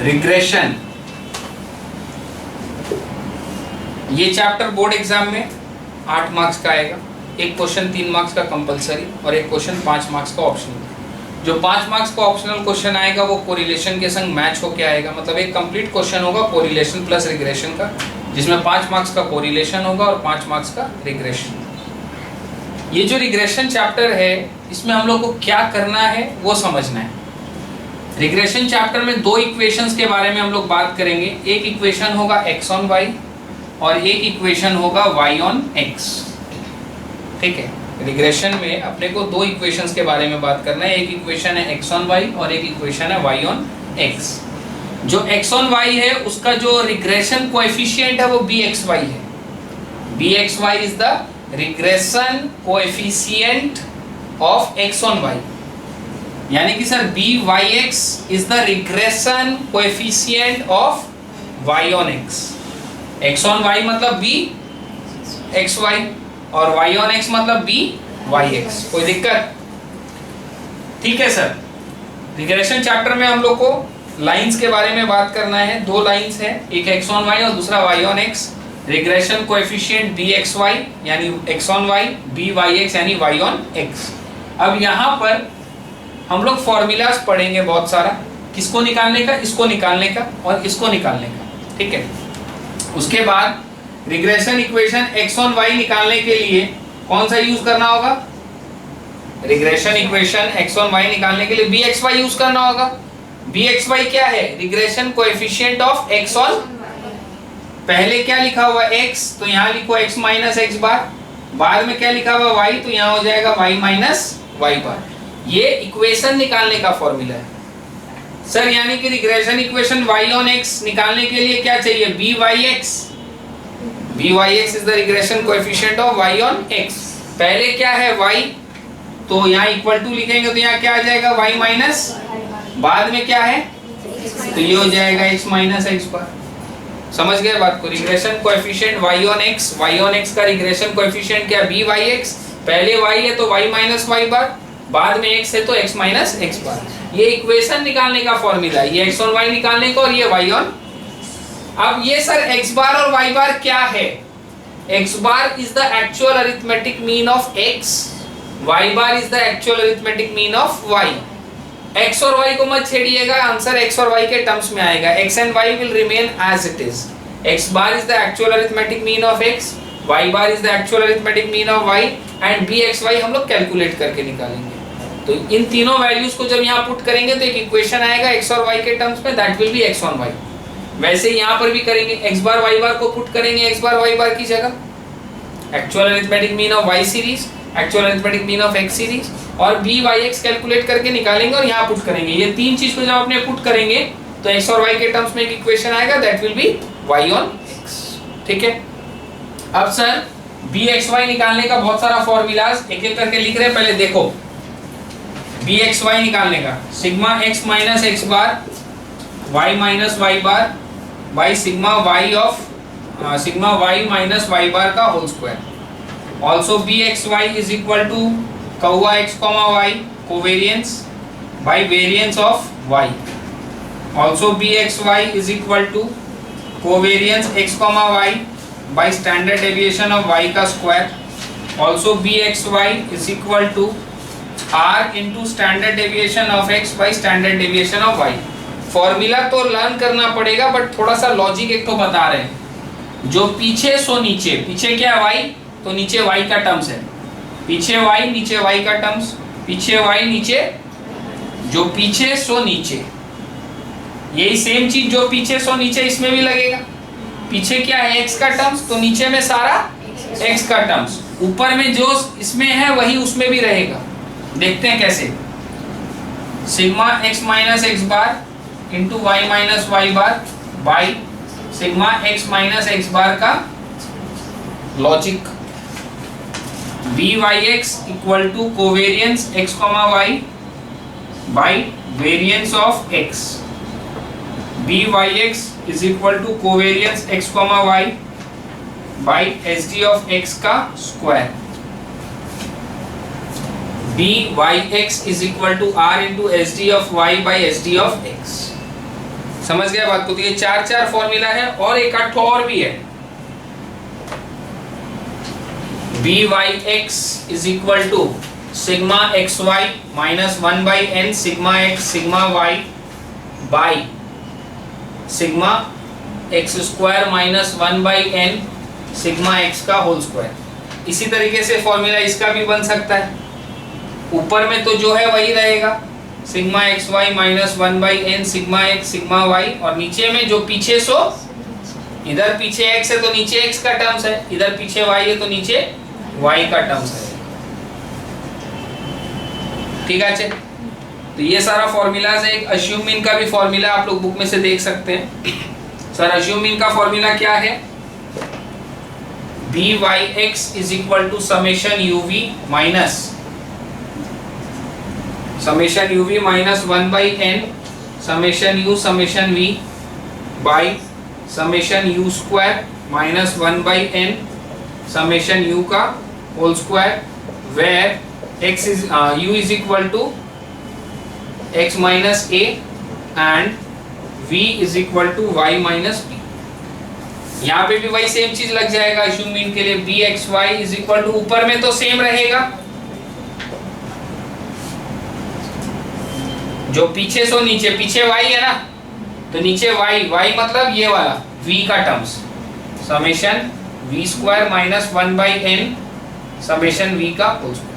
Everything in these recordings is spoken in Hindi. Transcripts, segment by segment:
रिग्रेशन, ये चैप्टर बोर्ड एग्जाम में 8 मार्क्स का आएगा। एक क्वेश्चन 3 मार्क्स का कंपलसरी और एक क्वेश्चन 5 मार्क्स का ऑप्शनल। जो 5 मार्क्स का ऑप्शनल क्वेश्चन आएगा वो कोरिलेशन के संग मैच होके आएगा, मतलब एक कंप्लीट क्वेश्चन होगा कोरिलेशन प्लस रिग्रेशन का, जिसमें 5 मार्क्स का कोरिलेशन होगा और 5 मार्क्स का रिग्रेशन। ये जो रिग्रेशन चैप्टर है इसमें हम लोग को क्या करना है वो समझना है। रिग्रेशन चैप्टर में 2 इक्वेशंस के बारे में हम लोग बात करेंगे। एक इक्वेशन होगा x ऑन y और एक इक्वेशन होगा y ऑन x। ठीक है, रिग्रेशन में अपने को 2 इक्वेशंस के बारे में बात करना है। एक इक्वेशन है x ऑन y और एक इक्वेशन है y ऑन x। जो x ऑन y है उसका जो रिग्रेशन कोएफिशिएंट है वो bxy है। bxy is the regression coefficient of x on y, यानी कि sir byx is the regression coefficient of y on x। x on y मतलब bxy और y ऑन x मतलब byx। कोई दिक्कत? ठीक है सर। रिग्रेशन चैप्टर में हम लोग को लाइंस के बारे में बात करना है। 2 लाइंस है, एक x ऑन y और दूसरा y on x। Regression coefficient bxy यानी x ऑन y, byx यानी y ऑन x। अब यहाँ पर हम लोग फॉर्मूलाज पढ़ेंगे बहुत सारा, किसको निकालने का, इसको निकालने का और इसको निकालने का। ठीक है, उसके बाद regression equation x on y निकालने के लिए कौन सा यूज करना होगा? Regression equation x on y निकालने के लिए bxy यूज करना होगा। bxy क्या है? Regression coefficient of x on, पहले क्या लिखा हुआ x, तो यहाँ लिखो x माइनस x बार, बाद में क्या लिखा हुआ y, तो यहाँ हो जाएगा y माइनस y बार। ये इक्वेशन निकालने का फॉर्मूला है सर, यानी कि regression equation y on x निकालने के लिए क्या चाहिए? byx। byx is the regression coefficient of y on x। पहले क्या है y, तो यहाँ इक्वल टू लिखेंगे तो यहाँ क्या आ जाएगा y माइनस, बाद में क्या है तो ये हो जाएगा x माइनस x बार। समझ गए बात को? Regression coefficient y on x, y on x का रिग्रेशन कोएफिशिएंट क्या? byx। पहले y है तो y माइनस y बार, बाद में x है तो x माइनस x बार। ये इक्वेशन निकालने का फॉर्मूला है, ये x ऑन y निकालने का और ये y ऑन। अब ये सर x बार और y बार क्या है? x bar is the actual arithmetic mean of x, y bar is the actual arithmetic mean of y। x और y को मत छेड़िएगा, आंसर x और y के टर्म्स में आएगा। x and y will remain as it is. x bar is the actual arithmetic mean of x, y bar is the actual arithmetic mean of y and bxy हम लोग कैलकुलेट करके निकालेंगे। तो इन तीनों वैल्यूज को जब यहाँ पुट करेंगे तो एक इक्वेशन आएगा x और y के टर्म्स में, that will be x on y। वैसे यहाँ पर भी करेंगे, x बार y बार को पुट करेंगे x बार y बार की जगह, actual arithmetic mean of y series, actual arithmetic mean of x series और byx कैलकुलेट करके निकालेंगे और यहाँ पुट करेंगे। ये 3 चीज को जब अपने पुट करेंगे तो x और y के टर्म्स में एक इक्वेशन आएगा, that will be y on x। ठीक है, अब सर bxy निकालने का बहुत सारा फॉर्मूलाज एक एक करके लिख रहे हैं। पहले देखो bxy निकालने का, sigma x minus x bar y minus y bar by sigma y of sigma y minus y bar का whole square. Also bxy is equal to कौआ x comma y covariance by variance of y। Also bxy is equal to covariance x comma y by standard deviation of y का square. Also bxy is equal to r into standard deviation of x by standard deviation of y। Formula तो लर्न करना पड़ेगा बट थोड़ा सा लॉजिक एक तो बता रहे हैं। जो पीछे सो नीचे, पीछे क्या है y, तो नीचे y का टर्म्स है, पीछे y नीचे y का टर्म्स, पीछे y नीचे, जो पीछे सो नीचे, यही सेम चीज जो पीछे सो नीचे इसमें भी लगेगा। पीछे क्या है x का टर्म्स, तो नीचे में सारा x का टर्म्स, ऊपर में जो इसमें है वही उसमें भी रहेगा। देखते हैं कैसे। Sigma x minus x bar into y minus y bar by sigma x minus x bar का logic. byx equal to covariance x comma y by variance of x। byx is equal to covariance x comma y by sd of x का square. byx is equal to r into sd of y by sd of x। समझ गया बात को? तो ये 4 फॉर्मूला है और एक आठ और भी है। By(x) is equal to sigma xy minus 1/n sigma x sigma y by sigma x² minus 1/n sigma x का होल स्क्वायर। इसी तरीके से फॉर्मूला इसका भी बन सकता है। ऊपर में तो जो है वही रहेगा, sigma xy minus 1/n sigma x sigma y, और नीचे में जो पीछे सो इधर पीछे x है तो नीचे x का टर्म्स है, इधर पीछे y है तो नीचे y का टर्म्स है। ठीक है, तो ये सारा फॉर्मूलाज है। एक अस्यूम मीन का भी फॉर्मूला आप लोग बुक में से देख सकते हैं। सर अस्यूम मीन का फॉर्मूला क्या है? By(x) is equal to summation uv minus summation uv minus 1/n summation u summation v by summation u² minus 1/n summation u का whole square, where x is u is equal to x minus a and v is equal to y minus b। यहाँ पे भी वही सेम चीज लग जाएगा अस्यूम मीन के लिए। bxy is equal to ऊपर में तो सेम रहेगा, जो पीछे सो नीचे, पीछे y है ना तो नीचे y मतलब ये वाला v का terms, summation v² minus 1/n summation v का होल स्क्वायर।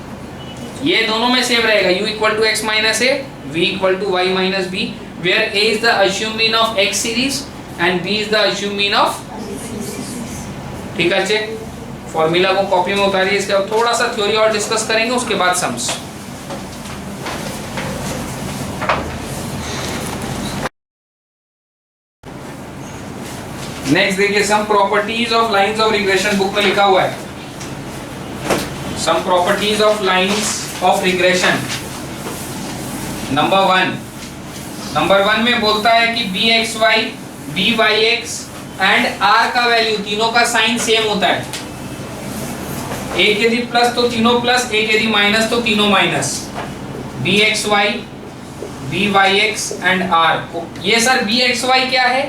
ये दोनों में सेम रहेगा, u equal to x minus a, v equal to y minus b, where a is the assume mean of x series and b is the assume mean of. ठीक है चे, फॉर्मूला को कॉपी में उतारिए। इसके बाद थोड़ा सा थ्योरी और डिस्कस करेंगे, उसके बाद सम्स। नेक्स्ट देखिए, some properties of lines of regression, book में लिखा हुआ है some properties of lines of regression. Number one में बोलता है कि bxy byx एंड r का वैल्यू, तीनों का साइन सेम होता है। एक यदि प्लस तो तीनों प्लस, एक यदि माइनस तो तीनों minus. bxy byx and r। ये सर bxy क्या है?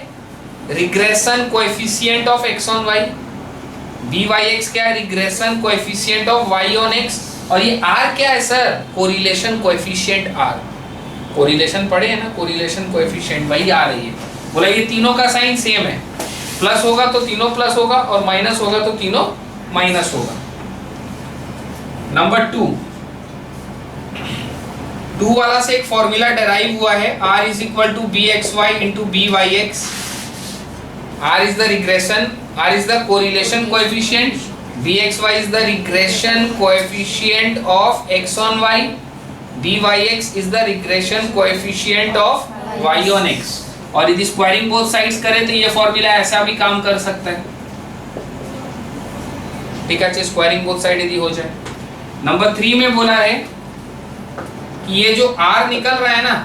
Regression coefficient of x on y। byx क्या है? Regression coefficient of y on x। और ये r क्या है sir? Correlation coefficient r। Correlation पढ़े है ना, कोरिलेशन कोएफिशिएंट, वही आ रही है। बोला ये तीनों का साइन सेम है, प्लस होगा तो तीनों प्लस होगा और माइनस होगा तो तीनों माइनस होगा। नंबर 2 वाला से एक फॉर्मूला डेराइव हुआ है, r is equal to bxy into byx। r is the regression, r is the correlation coefficient, bxy is the regression coefficient of x on y, byx is the regression coefficient of y on x। और यदि स्क्वायरिंग बोथ साइड्स करें तो ये फॉर्मूला ऐसा भी काम कर सकता है। ठीक है, स्क्वायरिंग बोथ साइड यदि हो जाए। नंबर 3 में बोला है कि ये जो r निकल रहा है ना,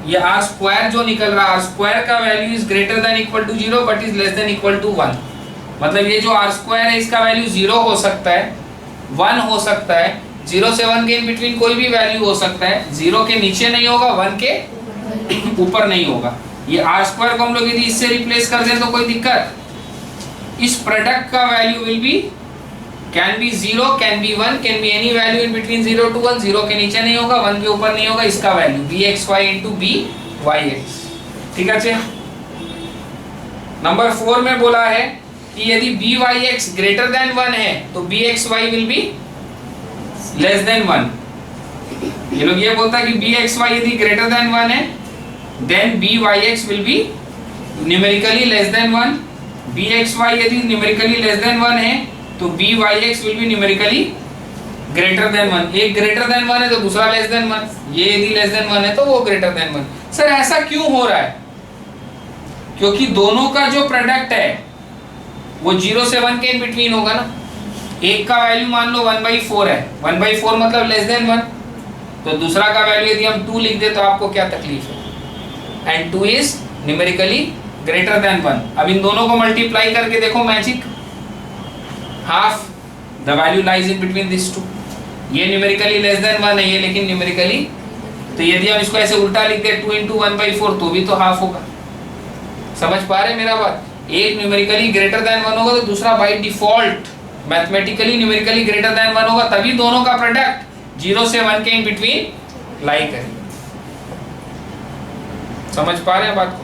ये r स्क्वायर जो निकल रहा है, r स्क्वायर का value is greater than equal to 0 but is less than equal to 1। मतलब ये जो r स्क्वायर है इसका वैल्यू 0 हो सकता है, 1 हो सकता है, 0 से 1 के इन बिटवीन कोई भी वैल्यू हो सकता है। 0 के नीचे नहीं होगा, 1 के ऊपर नहीं होगा। ये r स्क्वायर को हम लोग यदि इससे रिप्लेस कर दें तो कोई दिक्कत? इस प्रोडक्ट का value will B can be 0, can be 1, can be any value in between 0 to 1। 0 के नीचे नहीं होगा, 1 के ऊपर नहीं होगा। इसका वैल्यू bxy इंटू byx। ठीक है। नंबर 4 में बोला है कि यदि byx ग्रेटर देन 1 है तो bxy will be less than 1। ये लोग ये बोलता है कि bxy यदि ग्रेटर देन 1 है then byx will be numerically less than 1। bxy यदि न्यूमेरिकली लेस देन 1 है तो byx will be numerically greater than 1। एक ग्रेटर देन 1 है तो दूसरा लेस देन 1। ये यदि लेस देन 1 है तो वो ग्रेटर देन 1। सर ऐसा क्यों हो रहा है? क्योंकि दोनों का जो प्रोडक्ट है वो 0 से 1 के इन बिटवीन होगा ना। एक का वैल्यू मान लो 1/4 है, 1/4 मतलब लेस देन 1। तो दूसरा का वैल्यू यदि हम 2 लिख दे तो आपको क्या तकलीफ है? And 2 is numerically greater than 1। अब इन दोनों को मल्टीप्लाई करके देखो magic, half the value lies in between this two. ये न्यूमेरिकली लेस देन 1 है, ये लेकिन न्यूमेरिकली, तो यदि हम इसको ऐसे उल्टा लिख दे 2 × 1/4 तो भी तो हाफ होगा। समझ पा रहे मेरा बात? एक न्यूमेरिकली ग्रेटर देन 1 होगा तो दूसरा by default mathematically numerically greater than 1 होगा, तभी दोनों का प्रोडक्ट 0 से 1 के इन बिटवीन लाई करेगा। समझ पा रहे हैं बात को?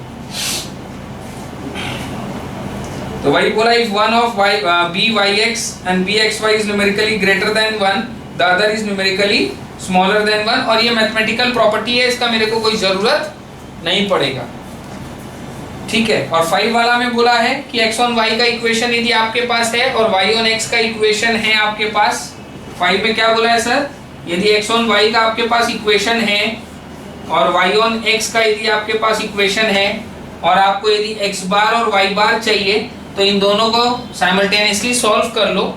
तो वही बोला, if one of B Y X and B X Y is numerically greater than 1, the other is numerically smaller than 1, और ये मैथमेटिकल प्रॉपर्टी है, इसका मेरे को कोई जरूरत नहीं पड़ेगा। ठीक है। और 5 वाला में बोला है कि x ऑन y का इक्वेशन यदि आपके पास है और y ऑन x का इक्वेशन है आपके पास। 5 में क्या बोला है सर? यदि x ऑन y का आपके पास इक्वेशन है और y ऑन x का यदि आपके पास इक्वेशन है और आपको यदि x बार और y बार चाहिए तो इन दोनों को साइमल्टेनियसली सॉल्व कर लो।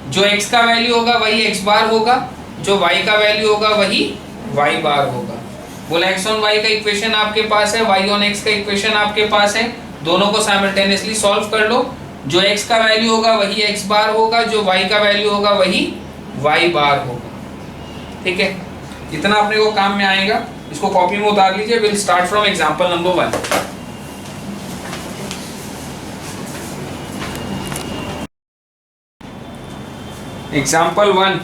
जो x का वैल्यू होगा वही x बार होगा, जो y का वैल्यू होगा वही y बार होगा। बोला x ऑन y का इक्वेशन आपके पास है, y ऑन x का इक्वेशन आपके पास है, दोनों को साइमल्टेनियसली सॉल्व कर लो। जो x का वैल्यू होगा वही x बार होगा, जो y का वैल्यू होगा वही y बार होगा। ठीक है, इतना अपने को काम में आएगा। इसको कॉपी में उतार लीजिए। Will start from example number 1। Example 1,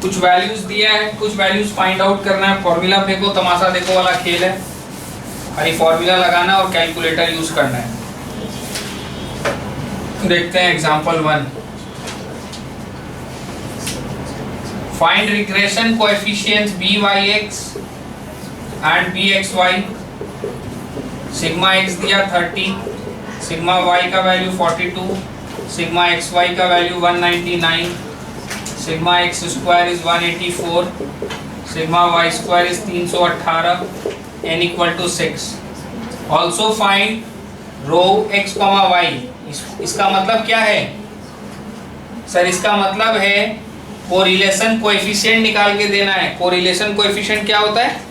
कुछ वैल्यूज दिया है, कुछ वैल्यूज फाइंड आउट करना है। फॉर्मूला फेंको तमाशा देखो वाला खेल है, खाली फॉर्मूला लगाना और कैलकुलेटर यूज करना है। देखते हैं example 1। Find regression coefficients byx and bxy। Sigma x दिया 30, सिग्मा y का वैल्यू 42, सिग्मा xy का value 199, sigma x square is 184, sigma y square is 318, n equal to 6। Also find rho x, y। इसका मतलब क्या है सर? इसका मतलब है कोरिलेशन कोएफिशिएंट निकाल के देना है। कोरिलेशन कोएफिशिएंट क्या होता है?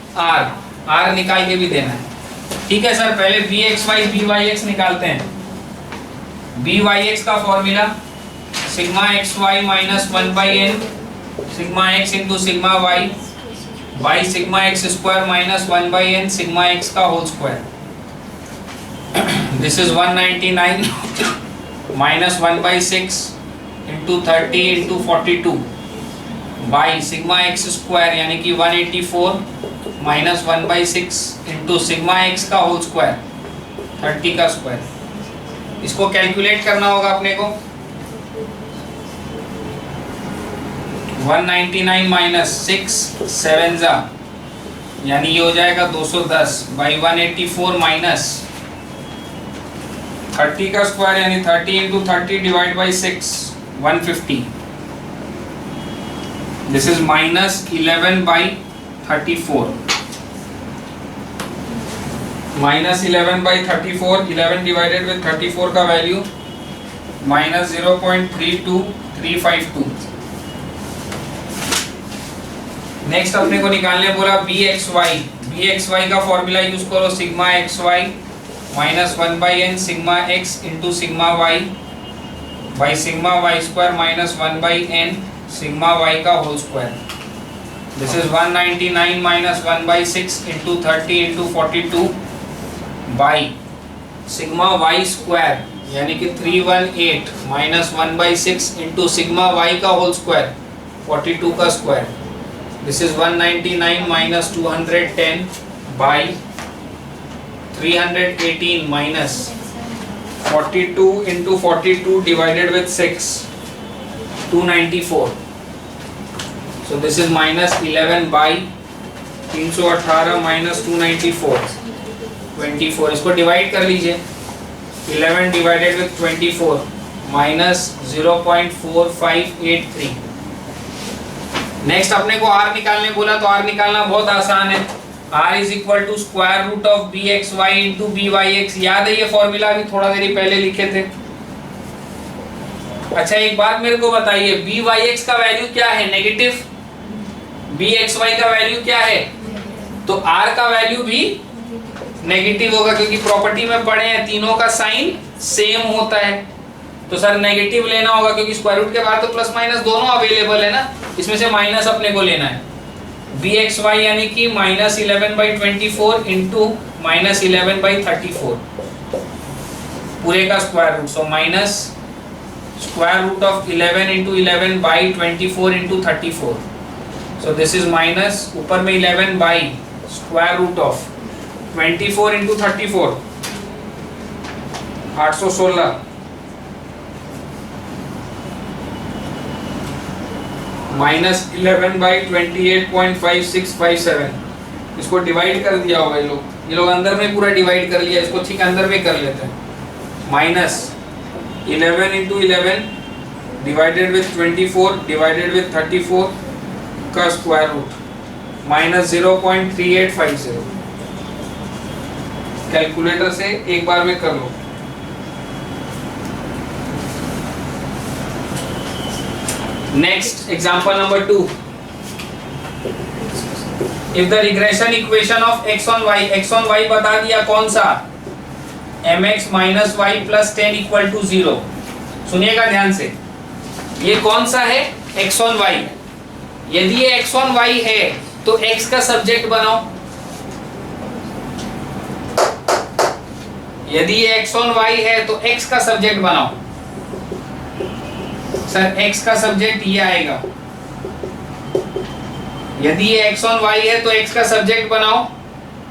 r निकाल के भी देना है। ठीक है सर, पहले bxy byx निकालते हैं। byx का formula sigma xy minus 1/n sigma x into sigma y by sigma x square minus 1/n sigma x का whole square. This is 199 minus 1/6 into 30 into 42 by sigma x square यानी कि 184 माइनस 1/6 इंटू सिग्मा x का होल स्क्वायर 30 का स्क्वायर। इसको कैलकुलेट करना होगा अपने को। 199 माइनस 6 7 जा यानी ये हो जाएगा 210 बाई 184 माइनस 30 का स्क्वायर यानी 30 into 30 divide by 6 150। This is minus 11 by 34 minus 11 by 34। 11 divided with 34 का वैल्यू माइनस 0.32352। नेक्स्ट अपने को निकालने बोला bxy का फॉर्मूला यूज करो। Sigma xy minus 1/n sigma x into sigma y by sigma y square minus 1/n sigma y का whole square. This is 199 minus 1/6 into 30 into 42 by sigma y square यानी कि 318 माइनस 1/6 इंटू सिग्मा y का होल स्क्वायर 42 का square. This is 199 minus 210 by 318 minus 42 into 42 divided with 6 294। So this is minus 11 by 318 minus 294 24। इसको डिवाइड कर लीजिए। 11 डिवाइडेड विथ 24 माइनस 0.4583। नेक्स्ट अपने को r निकालने बोला तो r निकालना बहुत आसान है। r is equal to square root of B X Y into B Y X. याद है ये फॉर्मूला अभी थोड़ा देर पहले लिखे थे। अच्छा एक बात मेरे को बताइए, बी वाई एक्स का वैल्यू क्या है? नेगेटिव। बी एक्स वाई का वैल्यू क्या है? तो r का वैल्यू भी नेगेटिव होगा क्योंकि प्रॉपर्टी में पढ़े हैं तीनों का साइन सेम होता है। तो सर नेगेटिव लेना होगा क्योंकि स्क्वायर रूट के बाद तो प्लस माइनस दोनों अवेलेबल है ना, इसमें से माइनस अपने को लेना है। बी एक्स वाई यानी कि माइनस 11/24 इंटू माइनस 11/34 पूरे का square root, so minus square root of 11 into 11 by 24 into 34, so this is minus ऊपर में 11 by square root of 24 into 34, 816 minus 11 by 28.5657, इसको डिवाइड कर दिया होगा ये लोग अंदर में पूरा डिवाइड कर लिया, इसको ठीक अंदर में कर लेते हैं। Minus 11 into 11 divided with 24 divided with 34 का स्क्वायर रूट माइनस 0.3850। कैलकुलेटर से एक बार में कर लो। Next example number 2, if the regression equation of x on y बता दिया कौन सा, mx minus y plus 10 equal to 0। सुनिएगा ध्यान से, ये कौन सा है, x on y। यदि ये x on y है तो x का सब्जेक्ट बनाओ। यदि ये x on y है तो x का सब्जेक्ट बनाओ। सर x का सब्जेक्ट ये आएगा। यदि ये x on y है तो x का सब्जेक्ट बनाओ।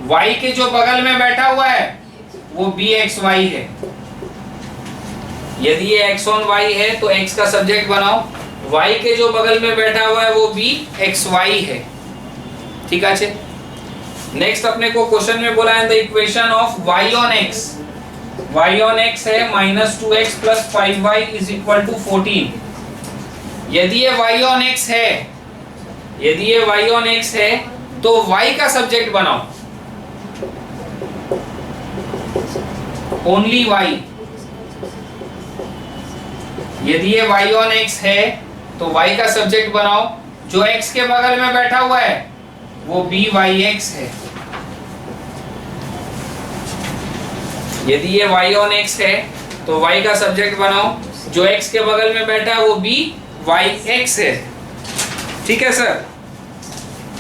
y के जो बगल में बैठा हुआ है वो bxy है। यदि ये x on y है तो x का सब्जेक्ट बनाओ। y के जो बगल में बैठा हुआ है वो bxy है। ठीक है। नेक्स्ट अपने को क्वेश्चन में बोला है the equation of y on x। y on x है minus 2x plus 5y is equal to 14। यदि ये y on x है, यदि ये y on x है तो y का सब्जेक्ट बनाओ। Only y। यदि ये y on x है तो y का सब्जेक्ट बनाओ। जो x के बगल में बैठा हुआ है वो byx है। यदि ये y on x है तो y का सब्जेक्ट बनाओ। जो x के बगल में बैठा है वो byx है। ठीक है sir.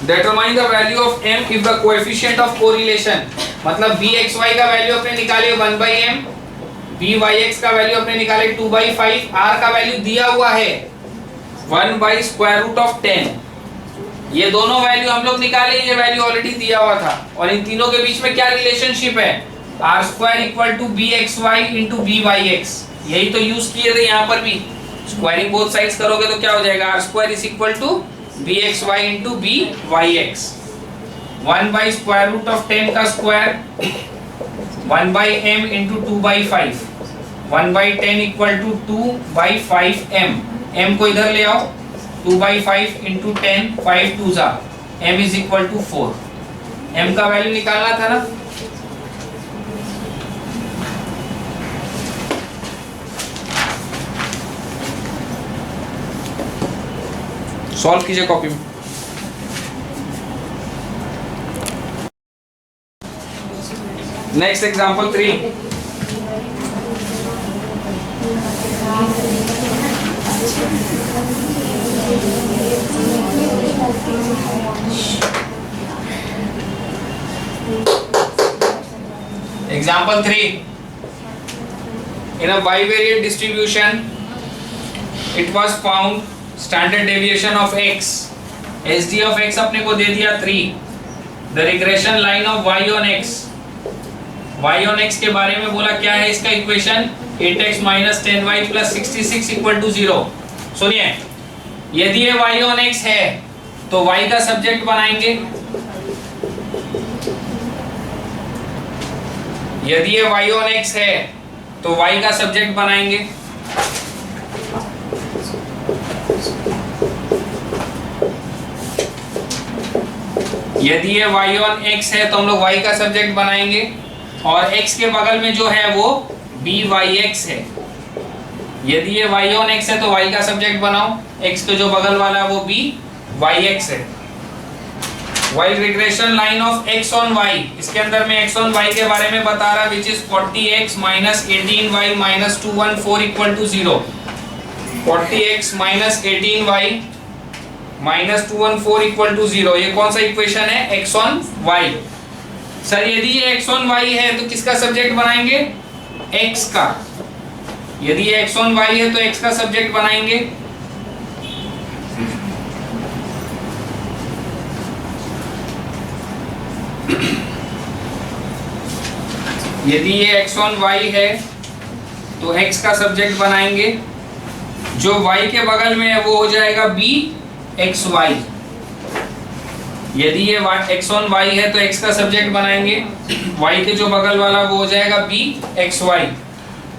Determine the value of m if the coefficient of correlation, मतलब bxy का वैल्यू अपने निकाले 1/m, byx का वैल्यू अपने निकाले 2/5, r का वैल्यू दिया हुआ है 1/√10। ये दोनों वैल्यू हम लोग निकाले, ये वैल्यू ऑलरेडी दिया हुआ था। और इन तीनों के बीच में क्या रिलेशनशिप है, r² = bxy × byx। यही तो यूज किए थे यहाँ पर भी। स्क्वायरिंग बोथ साइड्स करोगे तो क्या हो जाएगा, r² = bxy × byx। 1/√10 का स्क्वायर 1/m × 2/5, 1/10 = 2/5m। m को इधर ले आओ, 2/5 × 10, 5 2 जा, m = 4। m का वैल्यू निकालना था ना। सॉल्व कीजिए कॉपी में। Next example 3, example 3, in a bivariate distribution it was found standard deviation of x, SD of x अपने को दे दिया 3। The regression line of y on x, y on x के बारे में बोला क्या है इसका इक्वेशन, 8x - 10y + 66 = 0। सुनिए, यदि ये y on x है तो y का सब्जेक्ट बनाएंगे। यदि ये y on x है तो y का सब्जेक्ट बनाएंगे। यदि ये y on x है तो हम लोग y का सब्जेक्ट बनाएंगे। और x के बगल में जो है वो byx है। यदि ये y on x है तो y का सब्जेक्ट बनाओ। x के जो बगल वाला है वो byx है। While regression line of x on y, इसके अंदर में x on y के बारे में बता रहा which is 40x - 18y - 214 = 0। 40x - 18y - 214 = 0। ये कौन सा इक्वेशन है, x on y। सर यदि ये x on y है तो किसका सब्जेक्ट बनाएंगे, x का, यदि ये x ऑन y है तो x का सब्जेक्ट बनाएंगे, यदि ये x ऑन y है तो x का सब्जेक्ट बनाएंगे, जो y के बगल में है वो हो जाएगा b एक्स वाई। यदि ये x ऑन y है तो x का सब्जेक्ट बनाएंगे, y के जो बगल वाला वो हो जाएगा b एक्स वाई।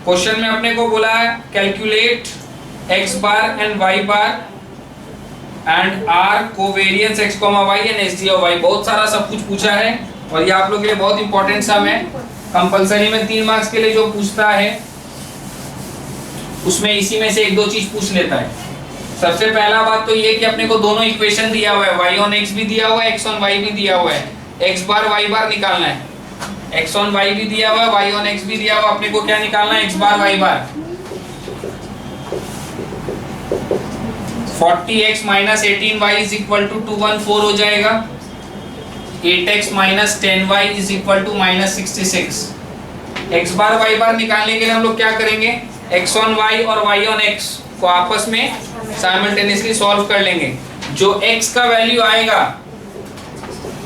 क्वेश्चन में अपने को बोला है calculate x bar and y bar and r covariance x, y and S D of y। बहुत सारा सब कुछ पूछा है और ये आप लोग के लिए बहुत इंपॉर्टेंट सम है। कंपलसरी में 3 मार्क्स के लिए जो पूछता है उसमें इसी में से एक दो चीज पूछ लेता है। सबसे पहला बात तो ये कि अपने को दोनों इक्वेशन दिया हुआ है, y ऑन x भी दिया हुआ है, x ऑन y भी दिया हुआ है, x बार y बार निकालना है। x ऑन y भी दिया हुआ है, y ऑन x भी दिया हुआ है, अपने को क्या निकालना है, x bar y bar. 40x minus 18y is equal to 214 हो जाएगा, 8x minus 10y is equal to minus 66। x bar y bar निकालने के लिए हम लोग क्या करेंगे, x ऑन y और y ऑन x को आपस में साइमल्टेनियसली सॉल्व कर लेंगे। जो x का वैल्यू आएगा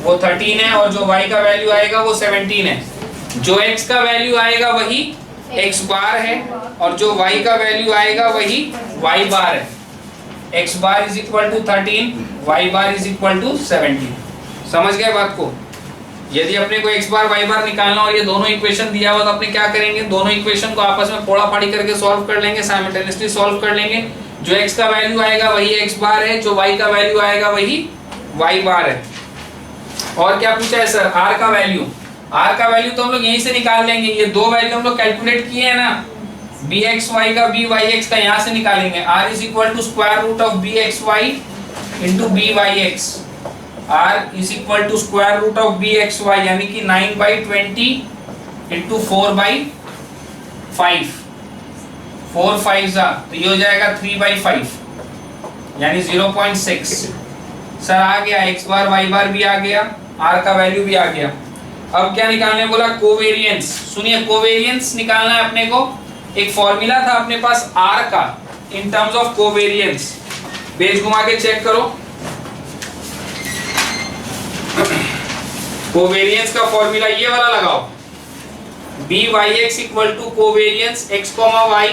वो 13 है और जो y का वैल्यू आएगा वो 17 है। जो x का वैल्यू आएगा वही x बार है और जो y का वैल्यू आएगा वही y बार है। x bar is equal to 13, y bar is equal to 17। समझ गए बात को। यदि अपने को x बार y बार निकालना और ये दोनों इक्वेशन दिया हुआ तो अपने क्या करेंगे, दोनों इक्वेशन को आपस में फोड़ा फाड़ी करके सॉल्व कर लेंगे, साइमल्टेनियसली सॉल्व कर लेंगे। जो x का वैल्यू आएगा वही x बार है, जो y का वैल्यू आएगा वही y बार है। और क्या पूछा है सर, r का वैल्यू। r का वैल्यू तो हम लोग यहीं से निकाल लेंगे, ये दो वैल्यू हम लोग कैलकुलेट किए हैं ना, bxy का byx का यहाँ से निकालेंगे। r is equal to square root of bxy into byx, r is equal to square root of bxy यानी कि 9/20 इंटू 4/5, 4 5 तो ये हो जाएगा 3/5 यानी 0.6। सर आ गया, x बार y बार भी आ गया, r का वैल्यू भी आ गया। अब क्या निकालने बोला, कोवेरियंस। सुनिए, कोवेरियंस निकालना है अपने को। एक फॉर्मूला था अपने पास r का in terms of covariance. Page घुमा के चेक करो। कोवेरियंस का फॉर्मूला ये वाला लगाओ, byx equal to covariance x, y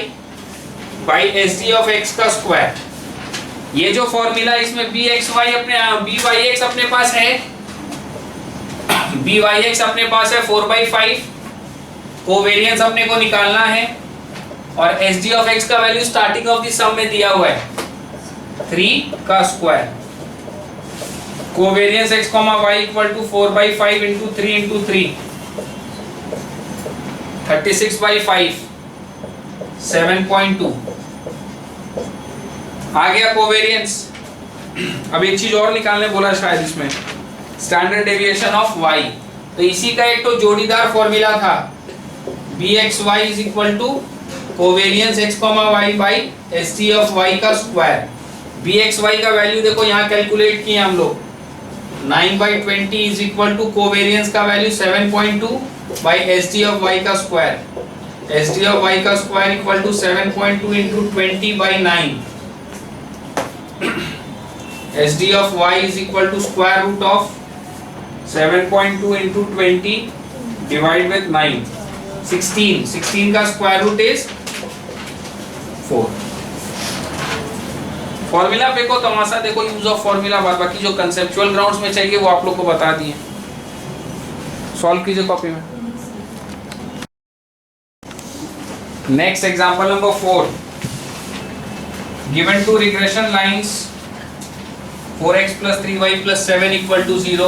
by S D of x का स्क्वायर। ये जो फॉर्मूला इसमें byx अपने पास है, byx अपने पास है 4/5, कोवेरियंस अपने को निकालना है और एस डी ऑफ x का value starting of the sum में दिया हुआ है 3 का square. Covariance x, y equal to 4/5 into 3 into 3 36/5 7.2 आ गया कोवेरियंस। अब एक चीज और निकालने बोला शायद इसमें, स्टैंडर्ड डेविएशन ऑफ y। तो इसी का एक तो जोड़ीदार फॉर्मूला था, bxy is equal to covariance x, y by S T of y का स्क्वायर। bxy का वैल्यू देखो यहाँ कैलकुलेट किए हम लोग, 9/20 इज इक्वल टू कोवेरियंस का value 7.2 by S T of y का square. S T of y का square equal to 7.2 into 20/9। S D of y is equal to square root of 7.2 into 20 divide with 9, 16। 16 का स्क्वायर रूट इज 4। फॉर्मूला पे को तमाशा देखो, यूज ऑफ फॉर्मूला, बाकी जो कंसेप्चुअल ग्राउंड्स में चाहिए वो आप लोग को बता दिए। सॉल्व कीजिए कॉपी में। Next example number 4, given two regression lines 4x plus 3y plus 7 equal to 0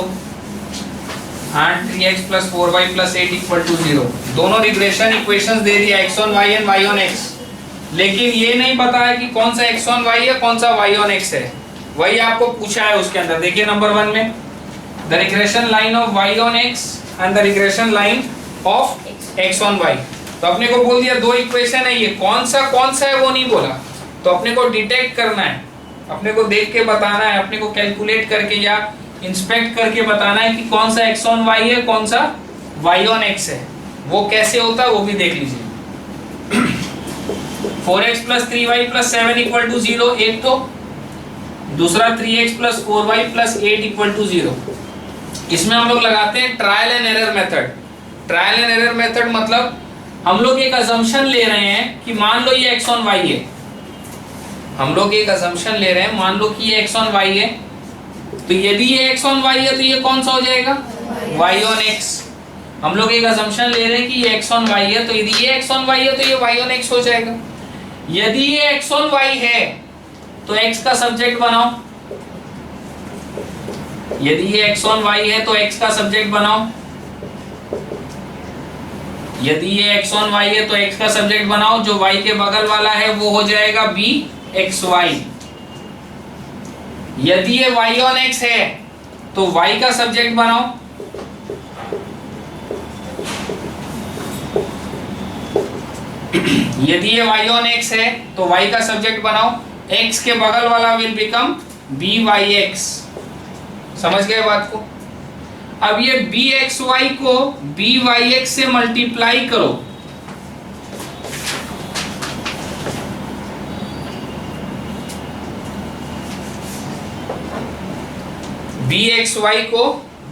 and 3x plus 4y plus 8 equal to 0। दोनों रिग्रेशन इक्वेशंस दे दिया, x on y and y on x, लेकिन ये नहीं पता है कि कौन सा x on y है, कौन सा y on x है। वही आपको पूछा है उसके अंदर। देखिए नंबर 1 में, the regression line of y on x and the regression line of x on y। तो अपने को बोल दिया दो इक्वेशन है, ये कौन सा है वो नहीं बोला, तो अपने को डिटेक्ट करना है, अपने को देख के बताना है, अपने को कैलकुलेट करके या इंस्पेक्ट करके बताना है कि कौन सा x on y है, कौन सा y on x है। वो कैसे होता है वो भी देख लीजिए। 4x plus 3y plus 7 equal to 0 एक तो, दूसरा 3x plus 4y plus 8 equal to 0। इसमें हम लोग लगाते हैं trial and error method. Trial and error method मतलब हम लोग एक अजम्पशन ले रहे हैं कि मान लो ये x ऑन y है। हम लोग एक अजम्पशन ले रहे हैं, मान लो कि ये x ऑन y है, तो यदि ये x ऑन y है तो ये कौन सा हो जाएगा, y ऑन x। हम लोग एक अजम्पशन ले रहे हैं कि ये x ऑन y है, तो यदि ये x ऑन y है तो ये y ऑन x हो जाएगा। यदि ये x ऑन y है तो x का सब्जेक्ट बनाओ। यदि ये x ऑन y है तो x का सब्जेक्ट बनाओ। यदि ये x ऑन y है तो x का सब्जेक्ट बनाओ। जो y के बगल वाला है वो हो जाएगा bxy। यदि ये y ऑन x है तो y का सब्जेक्ट बनाओ। यदि ये y ऑन x है तो y का सब्जेक्ट बनाओ। x के बगल वाला विल बिकम byx। समझ गए बात को? अब ये bxy को byx से मल्टीप्लाई करो। bxy को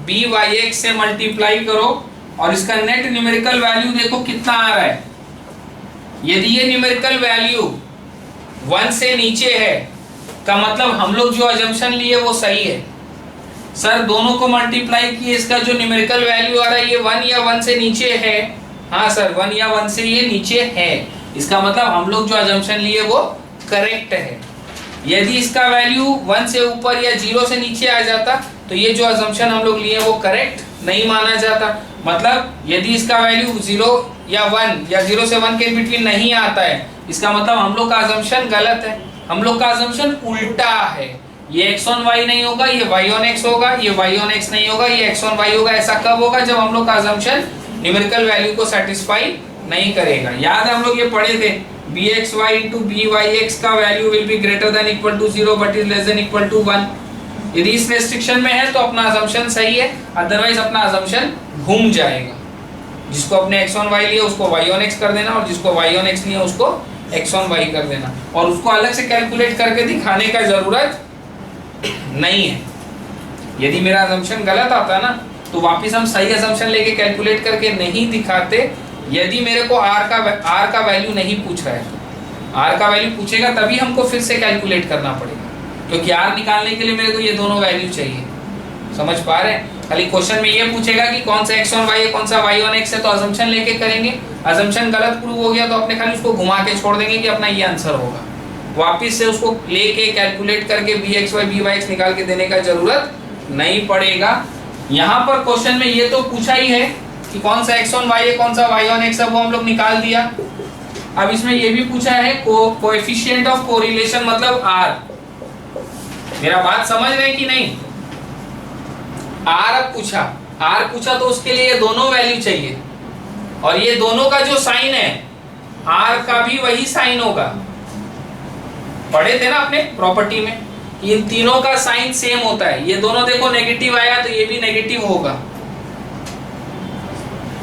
byx से मल्टीप्लाई करो और इसका नेट न्यूमेरिकल वैल्यू देखो कितना आ रहा है। यदि ये न्यूमेरिकल वैल्यू 1 से नीचे है का मतलब हम लोग जो अजम्पशन लिए वो सही है। सर दोनों को मल्टीप्लाई किए, इसका जो न्यूमेरिकल वैल्यू आ रहा है ये 1 या 1 से नीचे है। हाँ सर 1 या 1 से ये नीचे है, इसका मतलब हम लोग जो अजम्पशन लिए वो करेक्ट है। यदि इसका वैल्यू 1 से ऊपर या 0 से नीचे आ जाता तो ये जो अजम्पशन हम लोग लिए वो करेक्ट नहीं माना जाता। मतलब यदि इसका वैल्यू 0 या 1 या 0 से 1 के बिटवीन नहीं आता है, इसका मतलब हम लोग का अजम्पशन गलत है, हम लोग का अजम्पशन उल्टा है। ये x ऑन y नहीं होगा, ये y ऑन x होगा। ये y ऑन x नहीं होगा, ये x ऑन y होगा। ऐसा कब होगा? जब हम लोग का अजम्पशन न्यूमेरिकल वैल्यू को सेटिस्फाई नहीं करेगा। याद है हम लोग ये पढ़े थे, bxy into byx का value will be greater than equal to 0 but is less than equal to 1। यदि इस रेस्ट्रिक्शन में है तो अपना अजम्पशन सही है, अदरवाइज अपना अजम्पशन घूम जाएगा। जिसको अपने x ऑन y लिया उसको y ऑन x कर देना और जिसको y ऑन x लिया उसको x ऑन y कर देना, और उसको अलग से कैलकुलेट करके दिखाने का जरूरत नहीं है। यदि मेरा अजम्पशन गलत आता है ना तो वापस हम सही अजम्पशन लेके कैलकुलेट करके नहीं दिखाते। यदि मेरे को r का वैल्यू नहीं पूछ रहा है, r का वैल्यू पूछेगा तभी हमको फिर से कैलकुलेट करना पड़ेगा, क्योंकि r निकालने के लिए मेरे को ये दोनों वैल्यू चाहिए। समझ पा रहे हैं? खाली क्वेश्चन में ये पूछेगा कि कौन सा x ऑन y है कौन सा y ऑन x है, तो अजम्पशन लेके करेंगे। अजम्पशन गलत प्रूव हो गया तो अपने खाली उसको घुमा के छोड़ देंगे कि अपना ये आंसर होगा। वापिस से उसको लेके कैलकुलेट करके bxy byx निकाल के देने का जरूरत नहीं पड़ेगा। यहाँ पर क्वेश्चन में ये तो पूछा ही है कि कौन सा x ऑन y है कौन सा y ऑन x है, वो हम लोग निकाल दिया। अब इसमें ये भी पूछा है कोएफिशिएंट ऑफ कोरिलेशन मतलब r। मेरा बात समझ रहे हैं कि नहीं? r पूछा तो उसके लिए ये दोनों वैल्यू चाहिए, और ये दोनों का जो साइन है r का भी वही साइन होगा। पढ़े थे ना अपने प्रॉपर्टी में, इन तीनों का साइन सेम होता है। ये दोनों देखो नेगेटिव आया तो ये भी नेगेटिव होगा।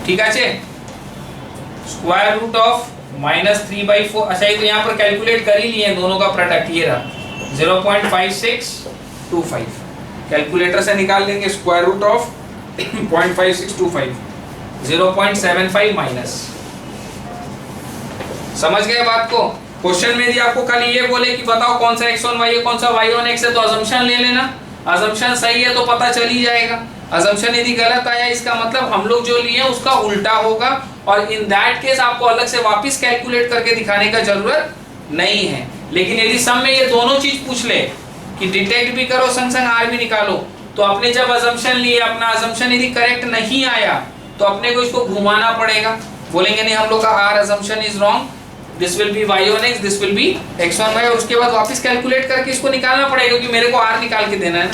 ठीक है, स्क्वायर रूट ऑफ -3/4। अच्छा ये तो यहाँ पर कैलकुलेट कर ही लिए दोनों का प्रोडक्ट, ये रहा 0.5625। कैलकुलेटर से निकाल लेंगे स्क्वायर रूट ऑफ 0.5625, 0.75 माइनस। समझ गए बात को? क्वेश्चन में यदि आपको खाली ये बोले कि बताओ कौन सा x ऑन y है कौन सा y ऑन x है, तो अजम्पशन ले लेना। अजम्पशन सही है तो पता चल ही जाएगा। अजम्पशन यदि गलत आया इसका मतलब हम लोग जो लिए उसका उल्टा होगा, और इन दैट केस आपको अलग से वापस कैलकुलेट करके दिखाने का जरूरत नहीं है। लेकिन यदि सम में ये दोनों चीज पूछ ले कि डिटेक्ट भी करो संग संग r भी निकालो, तो अपने जब अजम्पशन लिए अपना अजम्पशन यदि करेक्ट नहीं आया तो अपने को इसको घुमाना पड़ेगा। बोलेंगे नहीं हम लोग का r assumption is wrong, this will be y on x, this will be x on y, और उसके बाद वापस कैलकुलेट करके इसको निकालना पड़ेगा, क्योंकि मेरे को r निकाल के देना है ना।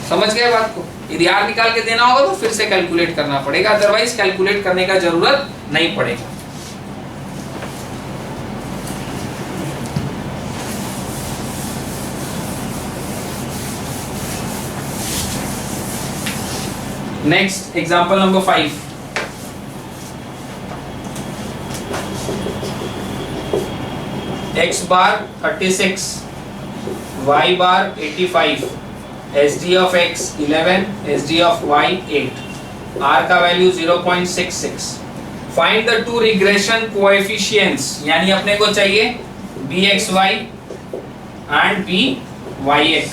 समझ गए बात को? यदि r निकाल के देना होगा तो फिर से कैलकुलेट करना पड़ेगा, अदरवाइज कैलकुलेट करने का जरूरत नहीं पड़ेगा। Next example number 5। x bar 36, y bar 85, SD of x 11, SD of y 8, r का value 0.66। Find the two regression coefficients, यानी अपने को चाहिए bxy एंड byx।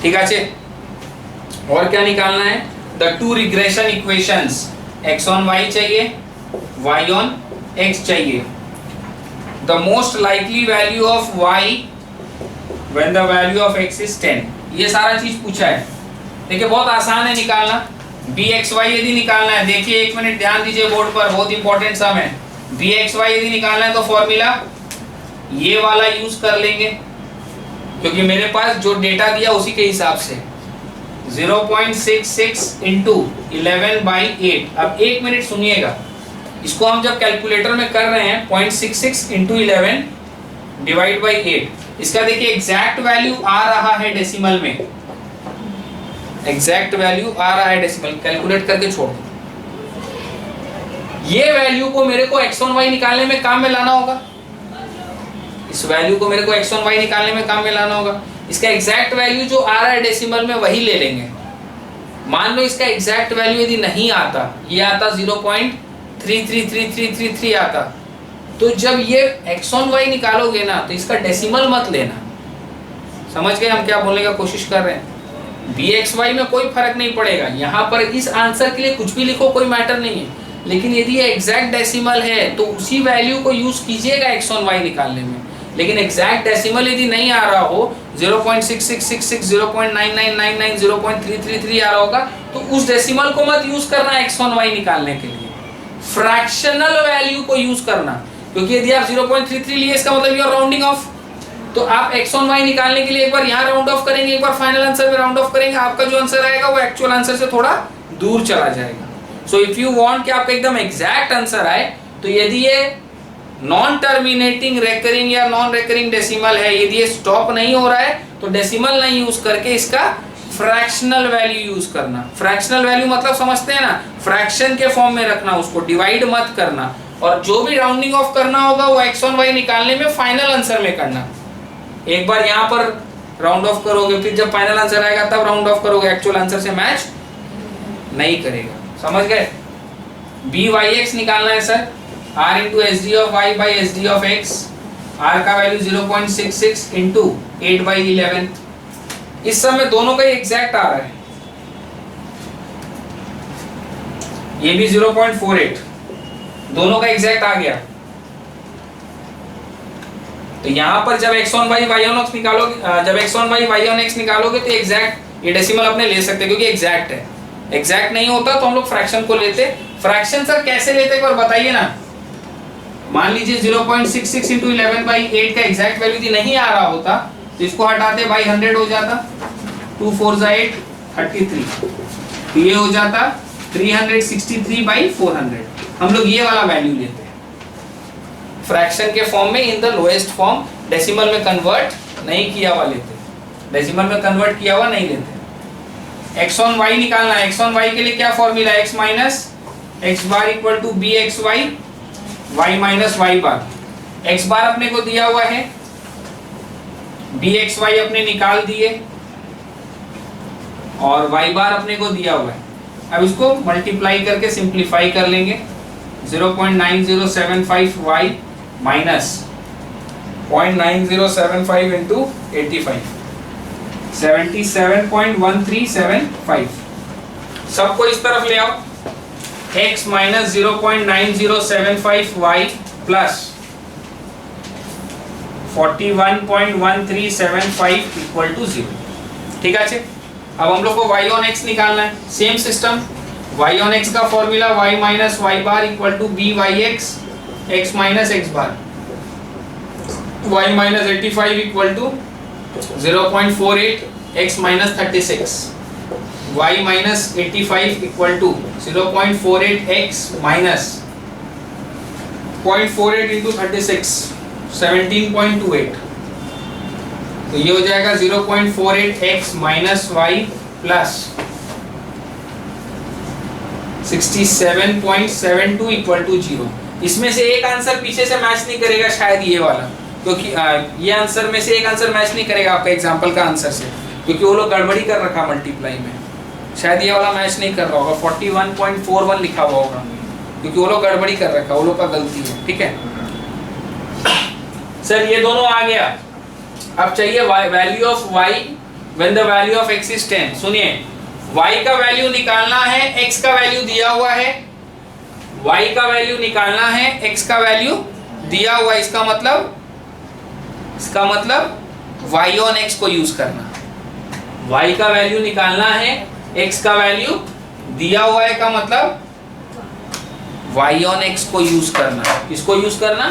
ठीक है, और क्या निकालना है? The two regression equations, x on y चाहिए, y on x चाहिए। The most likely value of y when the value of x is 10, ये सारा चीज पूछा है। देखिए बहुत आसान है निकालना। bxy यदि निकालना है, देखिए एक मिनट ध्यान दीजिए बोर्ड पर, बहुत इंपॉर्टेंट सम है। bxy यदि निकालना है तो फॉर्मूला ये वाला यूज कर लेंगे, क्योंकि मेरे पास जो डेटा दिया उसी के हिसाब से 0.66 इंटू 11/8। अब एक मिनट सुनिएगा, इसको हम जब कैलकुलेटर में कर रहे हैं 0.66 इंटू 11 डिवाइड बाई 8, इसका देखिए एग्जैक्ट वैल्यू आ रहा है डेसिमल में, एग्जैक्ट वैल्यू आ रहा है डेसिमल, कैलकुलेट करके छोड़ दो। ये वैल्यू को मेरे को x on y निकालने में काम में लाना होगा, इस वैल्यू को मेरे को x on y निकालने में काम में लाना होगा। इसका एग्जैक्ट वैल्यू जो आ रहा है डेसिमल में वही ले लेंगे। मान लो इसका एग्जैक्ट वैल्यू यदि नहीं आता, ये आता 0.333333 आता, तो जब ये x on y निकालोगे ना तो इसका डेसिमल मत लेना। समझ गए हम क्या बोलने का कोशिश कर रहे हैं? bxy में कोई फर्क नहीं पड़ेगा, यहाँ पर इस आंसर के लिए कुछ भी लिखो कोई मैटर नहीं है, लेकिन यदि ये एग्जैक्ट डेसिमल है तो उसी वैल्यू को यूज कीजिएगा x on y निकालने में। लेकिन एग्जैक्ट डेसिमल यदि नहीं आ रहा हो, 0.6666, 0.9999, 0.333 आ रहा होगा, तो उस डेसिमल को मत यूज करना x on y निकालने के लिए, फ्रैक्शनल वैल्यू को यूज करना। क्योंकि यदि आप 0.33 लिए इसका मतलब यू आर राउंडिंग ऑफ, तो आप x on y निकालने के लिए एक बार यहाँ राउंड ऑफ करेंगे, एक बार फाइनल आंसर में राउंड ऑफ करेंगे, आपका जो आंसर आएगा वो एक्चुअल आंसर से थोड़ा दूर चला जाएगा। सो इफ यू वांट कि आपका एकदम एग्जैक्ट आंसर आए, तो यदि ये नॉन टर्मिनेटिंग रेकरिंग या नॉन रेकरिंग डेसिमल है, यदि ये स्टॉप नहीं हो रहा है, तो डेसिमल नहीं यूज करके इसका फ्रैक्शनल वैल्यू यूज करना। फ्रैक्शनल वैल्यू मतलब समझते हैं ना, फ्रैक्शन के फॉर्म में रखना, उसको डिवाइड मत करना, और जो भी राउंडिंग ऑफ करना होगा वो x on y निकालने में फाइनल आंसर में करना। एक बार यहाँ पर राउंड ऑफ करोगे, फिर जब फाइनल आंसर आएगा तब राउंड ऑफ करोगे, एक्चुअल आंसर से मैच नहीं करेगा। समझ गए? byx निकालना है sir, r into S D of y by S D of x, r का वैल्यू 0.66 इंटू 8/11। इस समय दोनों का एग्जैक्ट आ रहा है, ये भी 0.48, दोनों का एग्जैक्ट आ गया। तो यहां पर जब x on y y on x निकालोगे, जब x on y y on x निकालोगे तो एग्जैक्ट ये डेसिमल अपने ले सकते हैं, क्योंकि एग्जैक्ट है। एग्जैक्ट नहीं होता तो हम लोग फ्रैक्शन को लेते। फ्रैक्शन सर कैसे लेते एक बार बताइए ना। मान लीजिए 0.66 इंटू 11/8 का एग्जैक्ट वैल्यू यदि नहीं आ रहा होता तो इसको हटाते बाई 100 हो जाता, 2 4 8 33, ये हो जाता 363/400। हम लोग ये वाला वैल्यू लेते हैं फ्रैक्शन के फॉर्म में, in the lowest form, decimal में कन्वर्ट नहीं किया हुआ लेते, डेसिमल में कन्वर्ट किया हुआ नहीं लेते। x on y निकालना है, x on y के लिए क्या फॉर्मूला है? x minus x bar equal to bxy, y minus y bar. x bar अपने को दिया हुआ है, bxy अपने निकाल दिए, और y बार अपने को दिया हुआ है। अब इसको मल्टीप्लाई करके सिंप्लीफाई कर लेंगे, 0.9075y माइनस 0.9075 इंटू 85, 77.1375। सबको इस तरफ ले आओ, x minus 0.9075y plus 41.1375 equal to 0। ठीक है, अब हम लोग को y on x निकालना है। Same system, y on x का formula y minus y bar equal to byx, x minus x bar, y minus 85 equal to 0.48 x minus 36, y minus 85 equal to 0.48 x minus 0.48 into 36, 17.28। तो ये हो जाएगा 0.48 x minus y plus 67.72 equal to 0। इसमें से एक आंसर पीछे से मैच नहीं करेगा शायद ये वाला, क्योंकि ये आंसर में से एक आंसर मैच नहीं करेगा आपका एग्जाम्पल का आंसर से, क्योंकि वो लोग गड़बड़ी कर रखा मल्टीप्लाई में, शायद ये वाला मैच नहीं कर रहा होगा, 41.41 लिखा हुआ होगा, क्योंकि वो लोग गड़बड़ी कर रखा, वो लोग का गलती है। ठीक है सर, ये दोनों आ गया। अब चाहिए value of y when the value of x is 10। सुनिए, y का वैल्यू निकालना है, x का वैल्यू दिया हुआ है, y का वैल्यू निकालना है, x का वैल्यू दिया हुआ है, इसका मतलब y ऑन x को यूज करना। y का वैल्यू निकालना है, x का वैल्यू दिया हुआ है का मतलब y ऑन x को यूज करना। किसको यूज करना?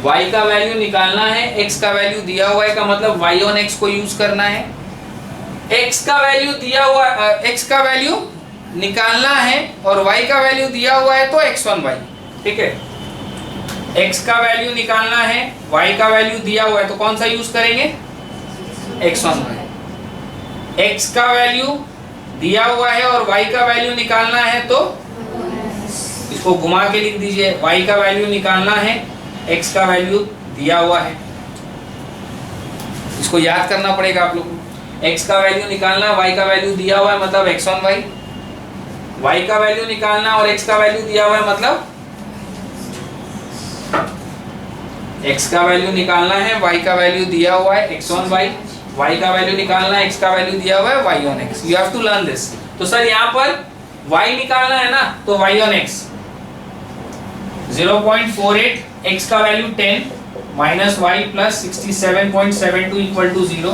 y का वैल्यू निकालना है, x का वैल्यू दिया हुआ है का मतलब y ऑन x को यूज करना है। x का वैल्यू दिया हुआ, x का वैल्यू निकालना है और y का वैल्यू दिया हुआ है तो x ऑन y। ठीक है, x का वैल्यू निकालना है, y का वैल्यू दिया हुआ है तो कौन सा यूज करेंगे? x on y। x का वैल्यू दिया हुआ है और y का वैल्यू निकालना है तो इसको घुमा के लिख दीजिए, y का वैल्यू निकालना है, x का वैल्यू दिया हुआ है। इसको याद करना पड़ेगा आप लोग को। x का वैल्यू निकालना, y का वैल्यू दिया हुआ है मतलब x ऑन y। y का वैल्यू निकालना और x का वैल्यू दिया हुआ है मतलब x का वैल्यू निकालना है, y का वैल्यू दिया हुआ है x ऑन y। y का वैल्यू निकालना है, x का वैल्यू दिया हुआ है y on x। You have to learn this. तो सर यहाँ पर y निकालना है ना, तो y ऑन x 0.48, x का value 10 minus y plus 67.72 equal to 0,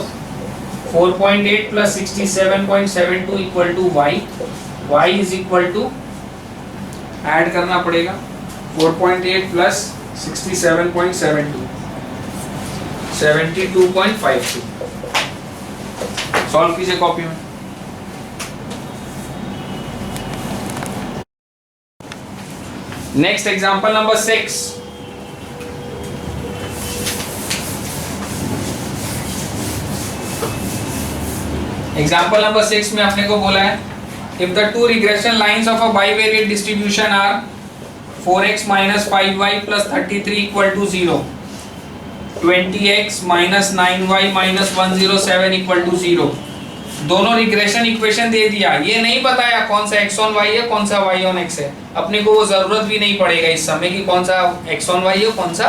4.8 plus 67.72 equal to y, y is equal to add करना पड़ेगा 4.8 प्लस 67.72 72.52। सॉल्व कीजिए कॉपी में। Next example number 6। Example number 6 में अपने को बोला है, if the two regression lines of a bivariate distribution are 4x minus 5y plus 33 equal to 0, 20x minus 9y minus 107 equal to 0। दोनों रिग्रेशन इक्वेशन दे दिया, ये नहीं बताया कौन सा x on y है, कौन सा y on x है। अपने को वो जरूरत भी नहीं पड़ेगा इस समय कि कौन सा x on y है, कौन सा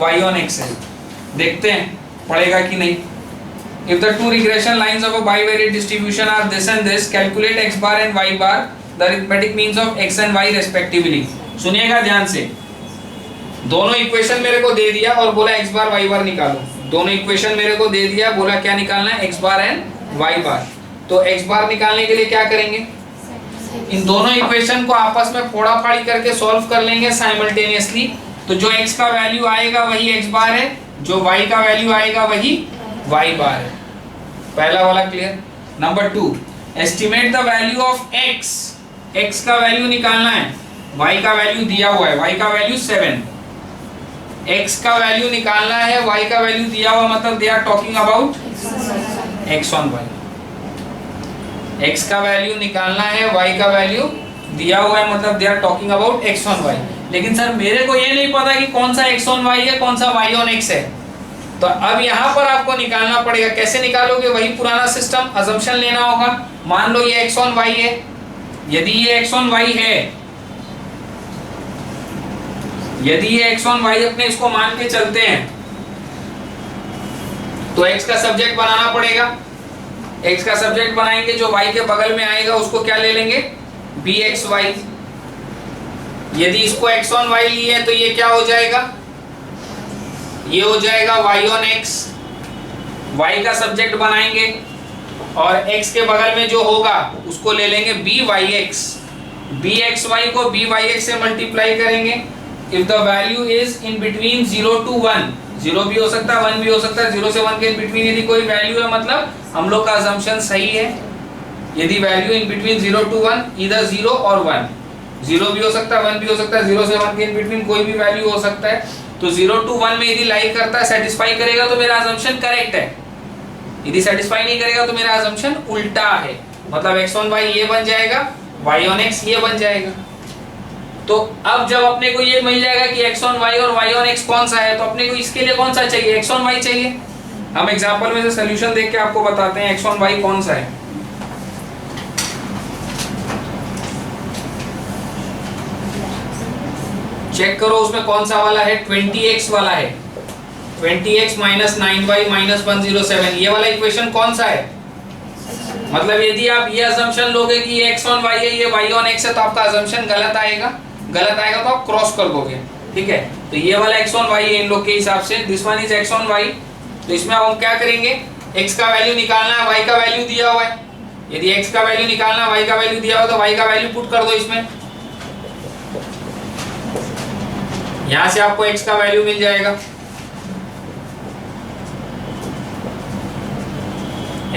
y on x है। देखते हैं पड़ेगा कि नहीं। If the two regression lines of a bivariate distribution are this and this, calculate x bar and y bar, the arithmetic means of x and y respectively। सुनिएगा ध्यान से, दोनों इक्वेशन मेरे को दे दिया और बोला x बार y बार निकालो। दोनों इक्वेशन मेरे को दे दिया, बोला क्या निकालना है, x बार एंड y बार। तो x बार निकालने के लिए क्या करेंगे, इन दोनों इक्वेशन को आपस में फोड़ा फाड़ी करके सॉल्व कर लेंगे साइमल्टेनियसली। तो जो x का वैल्यू आएगा वही x बार है, जो y का वैल्यू आएगा वही y बार है। पहला वाला clear. Number 2, estimate the value of x। x का वैल्यू निकालना है, y का वैल्यू दिया हुआ है, y का वैल्यू 7, x का वैल्यू निकालना है, y का वैल्यू दिया हुआ मतलब they are talking about x on y। x का वैल्यू निकालना है, y का वैल्यू दिया हुआ है मतलब they are talking about x on y। लेकिन सर मेरे को ये नहीं पता कि कौन सा x ऑन y है, कौन सा y ऑन x है। तो अब यहाँ पर आपको निकालना पड़ेगा। कैसे निकालोगे, वही पुराना सिस्टम, अजम्पशन लेना होगा। मान लो ये x ऑन y है, यदि ये x ऑन y है, यदि ये x ऑन y अपने इसको मान के चलते हैं तो x का सब्जेक्ट बनाना पड़ेगा। x का सब्जेक्ट बनाएंगे, जो y के बगल में आएगा उसको क्या ले लेंगे, bxy। यदि इसको x ऑन y लिए तो ये क्या हो जाएगा, ये हो जाएगा y ऑन x। y का सब्जेक्ट बनाएंगे और x के बगल में जो होगा उसको ले लेंगे byx। bxy को byx से मल्टीप्लाई करेंगे। If the value is in between 0 to 1, 0 भी हो सकता है 1 भी हो सकता है, 0 से 1 के इन बिटवीन यदि कोई वैल्यू है मतलब हम लोग का अजम्पशन सही है। यदि वैल्यू इन बिटवीन 0 to 1, इधर 0 और 1, 0 भी हो सकता है 1 भी हो सकता है, 0 से 1 के इन बिटवीन कोई भी वैल्यू हो सकता है। तो 0 to 1 में यदि लाई करता है, सेटिस्फाई करेगा तो मेरा अजम्पशन करेक्ट है। यदि सेटिस्फाई नहीं करेगा तो मेरा अजम्पशन उल्टा है, मतलब x ऑन y ये बन जाएगा, y ऑन x ये बन जाएगा। तो अब जब अपने को ये मिल जाएगा कि x ऑन y और y ऑन x कौन सा है, तो अपने को इसके लिए कौन सा चाहिए, x ऑन y चाहिए। हम एग्जांपल में से सॉल्यूशन देख के आपको बताते हैं x ऑन y कौन सा है। चेक करो उसमें कौन सा वाला है, 20x वाला है, 20x माइनस 9y माइनस 107, ये वाला इक्वेशन कौन सा है। मतलब यदि आप ये अजम्पशन लोगे कि ये x ऑन y है, ये y ऑन x है, तो आपका अजम्पशन गलत आएगा तो आप क्रॉस कर दोगे, ठीक है। तो ये वाला x ऑन y है इन लोग के हिसाब से, this one is x on y। तो इसमें हम क्या करेंगे, x का वैल्यू निकालना है, y का वैल्यू दिया हुआ है। यदि x का वैल्यू निकालना है, y का वैल्यू दिया हुआ है, तो y का वैल्यू पुट कर दो इसमें, यहां से आपको x का वैल्यू मिल जाएगा।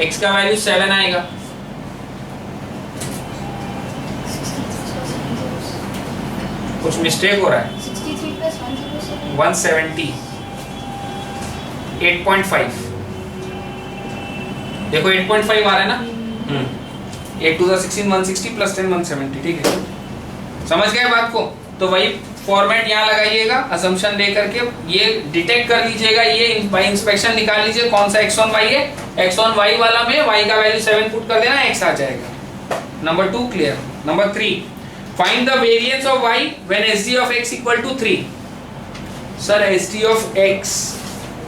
x का वैल्यू 7 आएगा। कुछ मिस्टेक हो रहा है, 63 + 107 170 8.5, देखो 8.5 आ रहा है ना। 8 to the 16 160 + 10 170, ठीक है, समझ गए बात को। तो वही फॉर्मेट यहाँ लगाइएगा, असम्पशन दे करके ये डिटेक्ट कर लीजिएगा, ये बाय इंस्पेक्शन निकाल लीजिए कौन सा x ऑन y है। x ऑन y वाला में y का वैल्यू 7 पुट कर देना, x आ जाएगा। Number 2 clear. Number 3, find the variance of y when sg of x equal to 3। Sir sg of x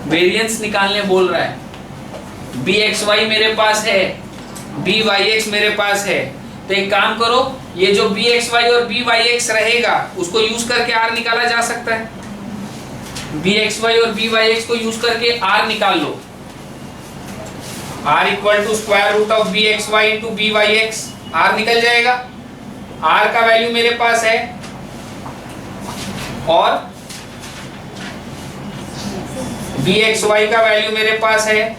variance निकालने बोल रहा है, bxy मेरे पास है, byx मेरे पास है। तो एक काम करो, ये जो bxy और byx रहेगा उसको यूज करके r निकाला जा सकता है। bxy और byx को यूज करके r निकाल लो, r equal to square root of bxy into byx, r निकल जाएगा। r का वैल्यू मेरे पास है और bxy का वैल्यू मेरे पास है,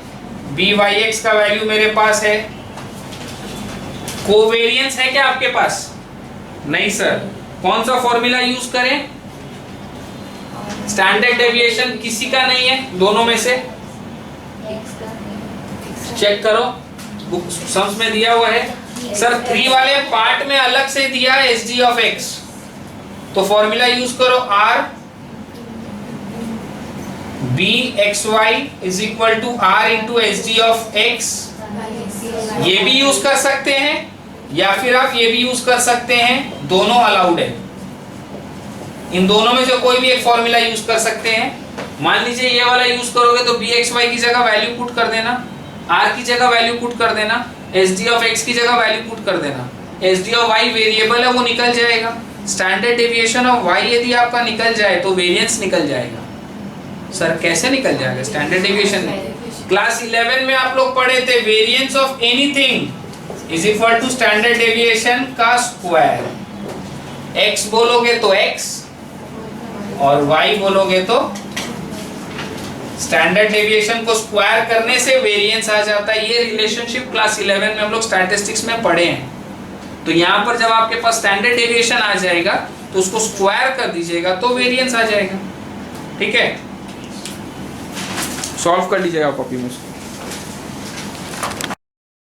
byx का वैल्यू मेरे पास है। कोवेरियंस है क्या आपके पास? नहीं सर। कौन सा फॉर्मूला यूज करें? स्टैंडर्ड डेविएशन किसी का नहीं है दोनों में से, चेक करो बुक सम्स में दिया हुआ है। सर 3 वाले पार्ट में अलग से दिया है एसजी ऑफ एक्स, तो फॉर्मूला यूज करो r bxy is equal to r into S D of x. ये भी यूज कर सकते हैं या फिर आप ये भी यूज कर सकते हैं, दोनों अलाउड है। इन दोनों में से कोई भी एक फॉर्मूला यूज कर सकते हैं। मान लीजिए ये वाला यूज करोगे तो bxy की जगह वैल्यू पुट कर देना, r की जगह वैल्यू पुट कर देना, sd ऑफ x की जगह वैल्यू पुट कर देना। sd ऑफ y वेरिएबल है, वो निकल जाएगा। स्टैंडर्ड डेविएशन ऑफ y यदि आपका निकल जाए तो वेरिएंस निकल जाएगा। सर कैसे निकल जाएगा स्टैंडर्ड डेविएशन में? क्लास 11 में आप लोग पढ़े थे, variance of anything is equal to standard deviation का स्क्वायर। x बोलोगे तो x और y बोलोगे तो स्टैंडर्ड डेविएशन को स्क्वायर करने से वेरिएंस आ जाता है। ये रिलेशनशिप क्लास 11 में हम लोग स्टैटिस्टिक्स में पढ़े हैं। तो यहाँ पर जब आपके पास स्टैंडर्ड डेविएशन आ जाएगा तो उसको स्क्वायर कर दीजिएगा तो वेरिएंस आ जाएगा। ठीक है, सॉल्व कर लीजिएगा कॉपी में उसको।